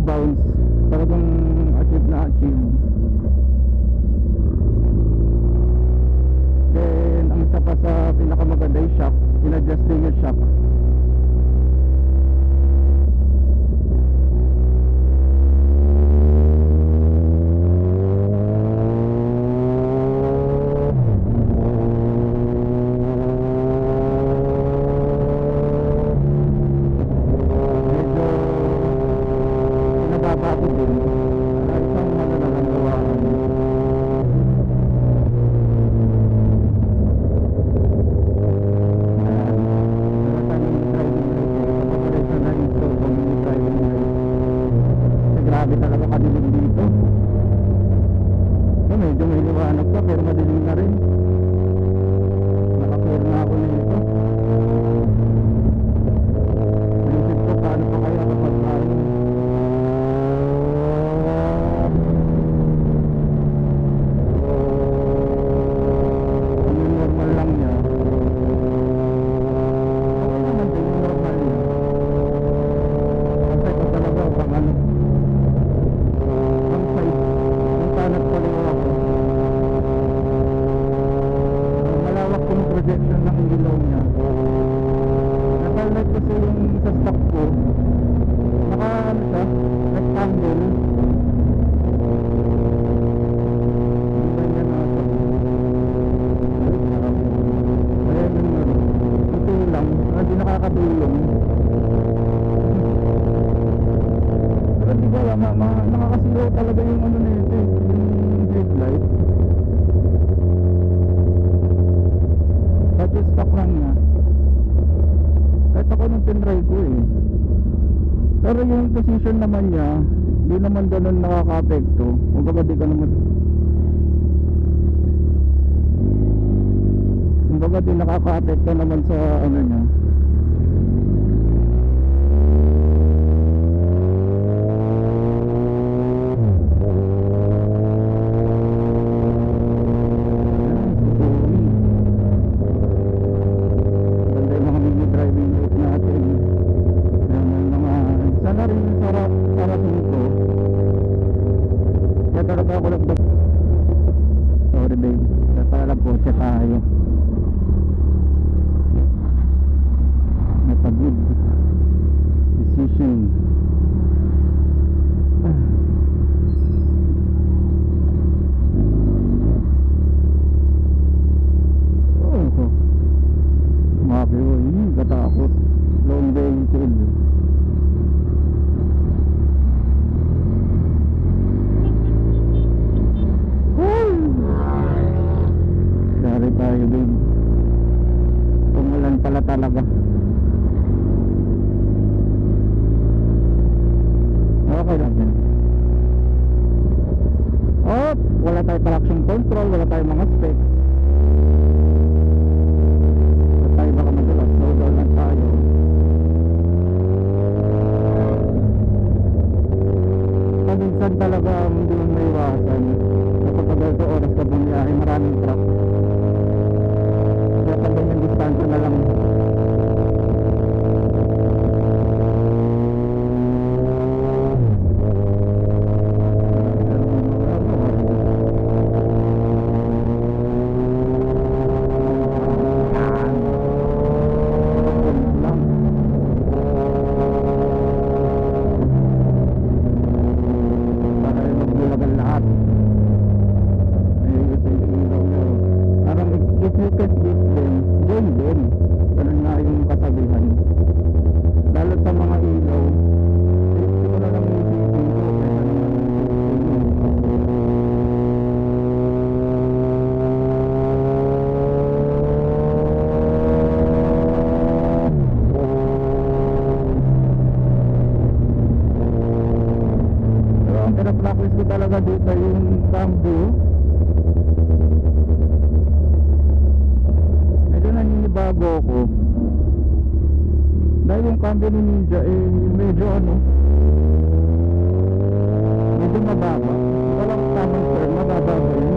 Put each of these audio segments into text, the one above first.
bounce, talagang achieve na achieve. Then ang isa pa sa pinakamaganda yung shock, in-adjust din yung shock. Nakakasilaw talaga yung ano na ito, yung headlight. But yung stock lang nga, kahit ako nung tinry ko eh. Pero yung position naman niya, di naman ganun nakaka-apekto. Kumbaga di ka naman, kumbaga di nakaka-apekto naman sa ano niya. Wala tayong traction control, wala tayong mga specs. Wala tayo baka madulas, slow down lang tayo. Paminsan talaga hindi mo maiwasan kapag ganito oras ka bumiyahe, maraming truck. Kaya pag ganyan distansya na lang. Practice ko talaga dito yung cambio. Medyo naninibago ko dahil yung cambio ni Ninja medyo medyo mababa. Walang tamang turn, mababa ko yun.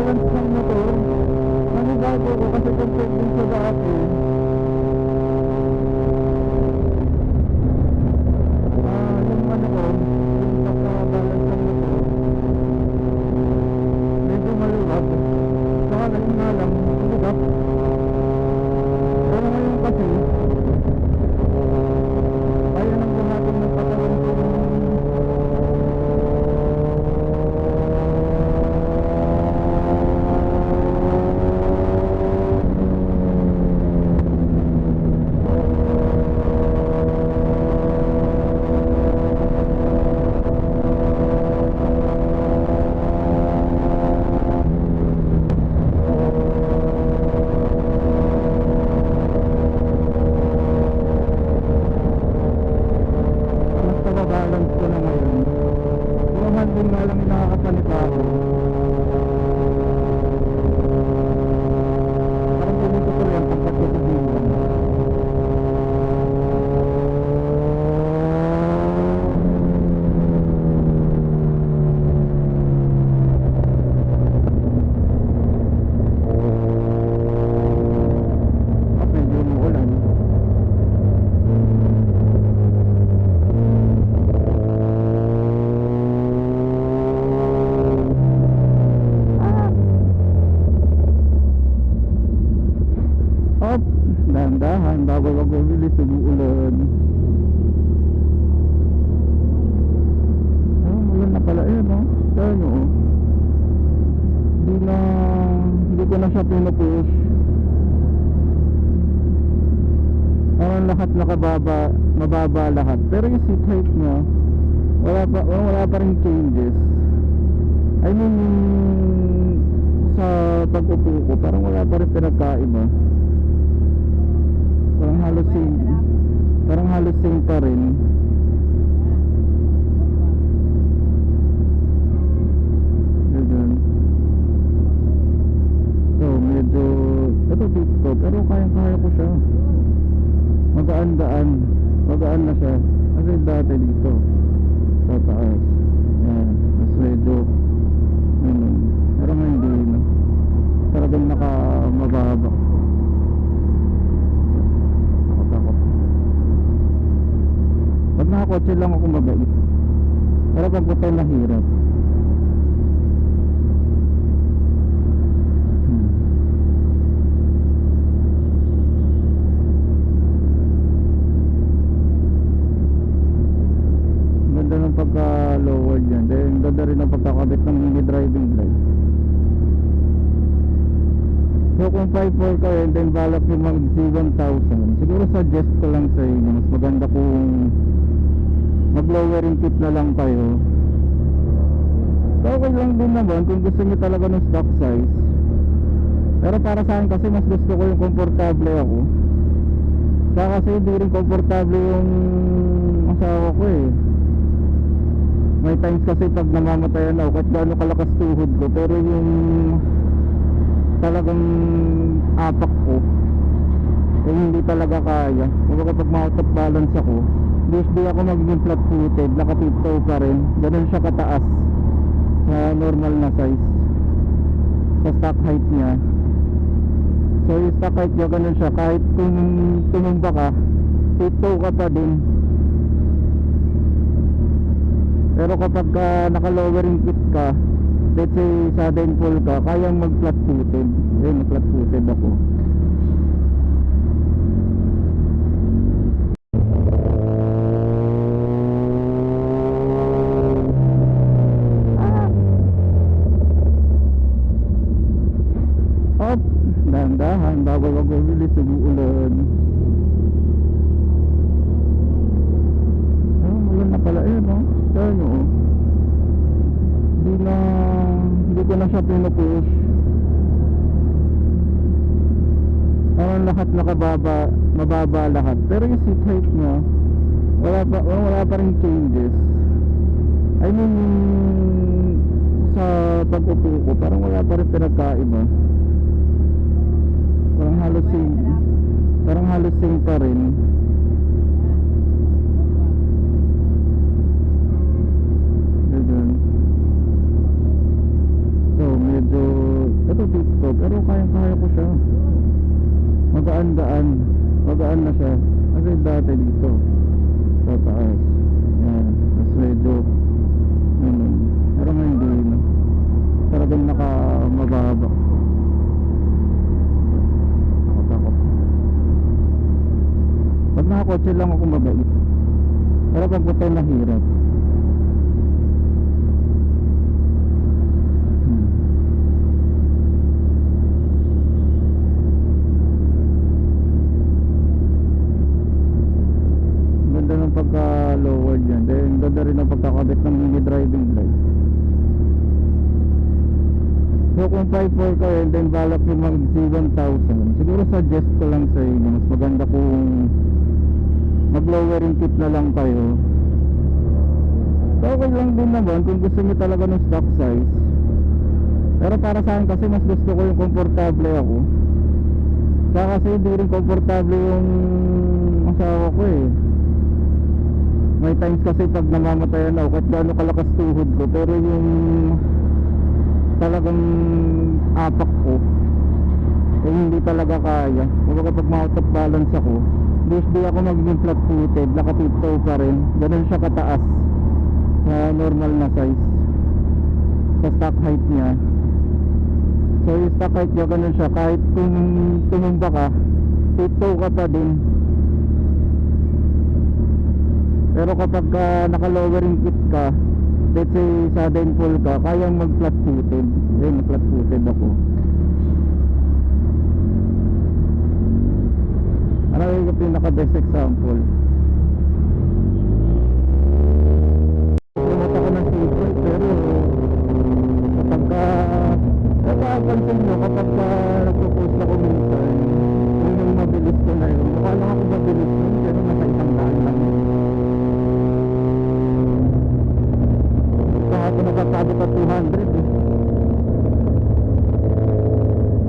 balance ng motor. Nanibago ko kasi compared din sa dati. Yung ano ko, yung pagka-balance ng motor, medyo maluwag. Saka ngayon nga lang, maluwag. Pero ngayon kasi, kaya nang buhatin ng katawan ko mas nababalance ko na ngayon. Yung handling nga lang yung nakakasalita ako. Parang ganito ko yan pagkat ko sa bilang. At medyo umuulan. Up, dahan-dahan bago mag-release sa uulan. Ulan na pala no? Kaya nyo, hindi ko na siya pinupush. Parang lahat nakababa, mababa lahat. Pero yung seat height niya, wala pa rin changes. I mean, sa pag-upo ko, parang wala pa rin pinagkaiba. Parang halos same pa rin. Ganun. So medyo ito dito, pero kaya ko siya. Magaan na siya. Kasi dati dito sa taas, yan, mas medyo pero nga hindi no? Talagang nakamababa. Pag nakakotse lang ako mabait. Pero pag butay mahirap. Ganda ng pagka-lower dyan. Then ganda rin ang pagkakabit ng mini driving light. So kung 5.4 kayo and then balak yung mag Z1000, siguro suggest ko lang sa inyo, mas maganda kung mag-lowering kit na lang kayo. So okay lang din naman kung gusto nyo talaga ng stock size. Pero para sa akin kasi mas gusto ko yung komportable ako. Kaya kasi hindi rin komportable yung asawa ko eh. May times kasi pag namamatayan ako kahit gaano kalakas tuhod ko, pero yung talagang apak ko eh hindi talaga kaya. Kung pag ma-out of balance ako, di ako magiging flat footed, nakatiptoe pa rin. Ganun siya kataas sa normal na size sa stock height niya. So yung stock height niya ganun siya, kahit kung tumumba ka, tiptoe ka pa din. Pero kapag naka-lowering kit ka, let's say sudden fall ka, kayang mag flat footed. Flat footed ako. Up, dahan-dahan bago mag-release sa uulan. Ulan na pala no? Kaya nyo, hindi ko na siya pinupush. Parang lahat mababa lahat. Pero yung seat height niya, wala pa rin changes. I mean, sa pag-upo ko, parang wala pa rin pinagkaiba. Parang halos same pa rin. Ganun. So medyo magaan-gaan. Magaan na siya. Kasi dati dito sa taas. Yan. Mas medyo pero ngayon hindi na. Talagang nakamababa. Takot. Pag nakakotse lang ako mabait. Pero pag puto mahirap. Ganda ng pagka-lower dyan. Then ganda rin ang pagkakabit ng mini driving light. So kung 5.4 kayo and then balak yung mag C1000, siguro suggest ko lang sa inyo, mas maganda kung mag lowering kit na lang kayo. So okay lang din naman kung gusto nyo talaga ng stock size. Pero para sa akin kasi mas gusto ko yung komportable ako. Kaya kasi hindi rin komportable yung asawa ko eh. May times kasi pag namamatayan ako kahit gaano kalakas tuhod ko, pero yung talagang apak ko eh hindi talaga kaya. Kaya kapag ma-out of balance ako, di ako magiging flat footed, nakatiptoe pa rin. Ganun siya kataas sa normal na size, sa stock height niya. So yung stock height niya ganun siya, kahit kung tumumba ka, tiptoe ka pa din. Pero kapag naka-lowering kit ka, let's say sudden pull ka, kayang mag-flat footed. Ayun, flat footed ako. Ano yung pinaka-best example? Pumunta ko ng seatbelt, pero napapansin nyo kapag nagpo-post ako minsan, yung mabilis ko na yun, mukha lang ako mabilis yun, pero nasa isang daan lang yun. Ako nagsasabi pa 200 eh.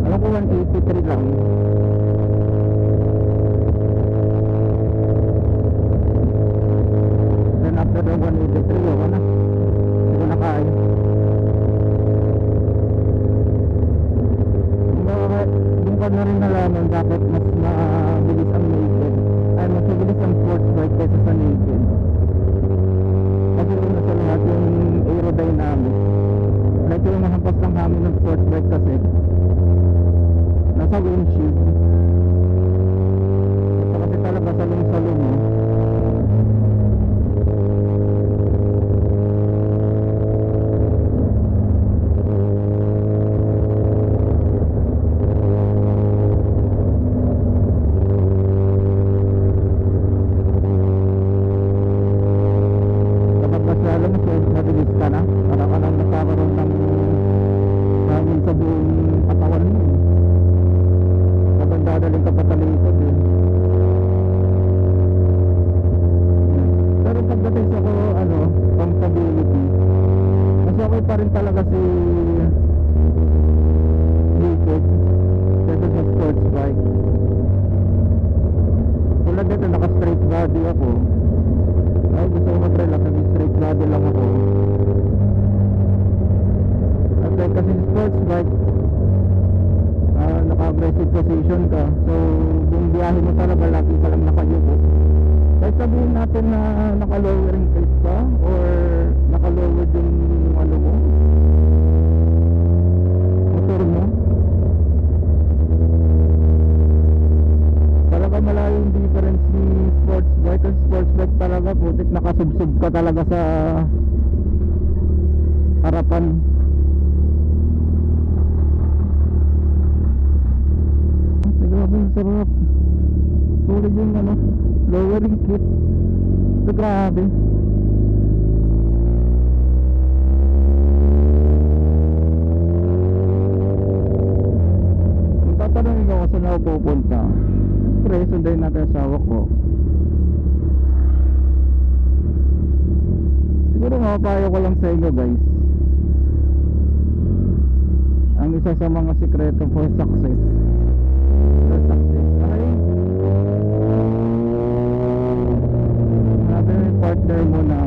Alam ko 183 lang. Then after the 183 ako na. Hindi ko nakain. Doon ka na rin nalaman bakit mas mabilis ang naked. Ay, mas mabilis ang sports bike kaysa sa naked. Kasi una sa lahat yung aerodynamics. Like yung mahampas ng hangin ng sports bike kasi nasa windshield. Ito kasi talaga salong-salong mo. Mabilis ka na, para ka lang nakakaroon ng hangin sa buong katawan mo. Kapag dadaling ka patalikod eh. Pero pagdating sa comfortability, mas okay pa rin talaga si naked kaysa sa sports bike. Tulad dito, naka straight body ako. Ay, gusto ko mag-relax, straight body lang ako. At like kasi sports bike, naka-aggressive position ka. So, yung biyahe mo talaga, lagi ka lang nakayuko. Kahit sabihin natin na naka-lowering plate ka, or naka-lowered yung mo, motor mo, talaga malayo yung difference ni sports bike. Kasi sports bike talaga, putik nakasubsub ka talaga sa harapan. Grabe yung sarap. Tulad yung lowering kit. Ito grabe. Kung tatanungin ko saan ako pupunta, siyempre sundayin natin ang asawa ko. Siguro mapapayo ko lang sa inyo guys, ang isa sa mga sikreto for success. Ay, sabi mo yung partner mo na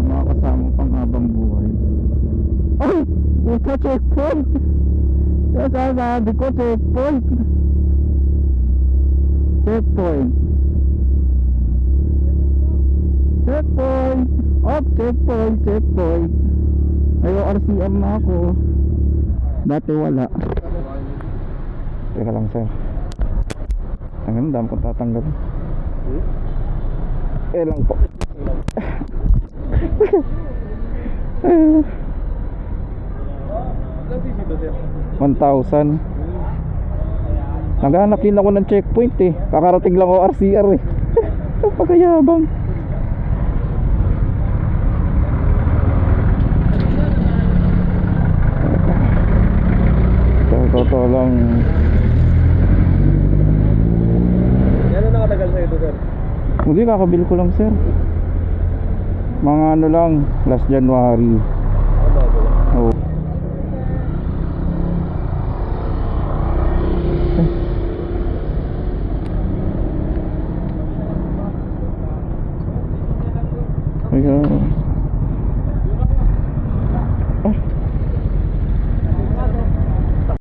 makakasama pang habang buhay. Ay! Puta, checkpoint! Kaya sabi ko, checkpoint! Checkpoint. Checkpoint. Oh, checkpoint, checkpoint. Ayo, RCM na ako. Dati wala. Teka lang, sir. Ang dami kong tatanggalin. Lang po. 1,000. Naghanap din ako ng checkpoint eh. Kakarating lang ako RCR eh. Pagkayabang. Totoo lang. Ano nakatagal sa ito, sir? Hindi, kakabil ko lang, sir. Mga ano lang, last January. Oh. Ayan. Ah.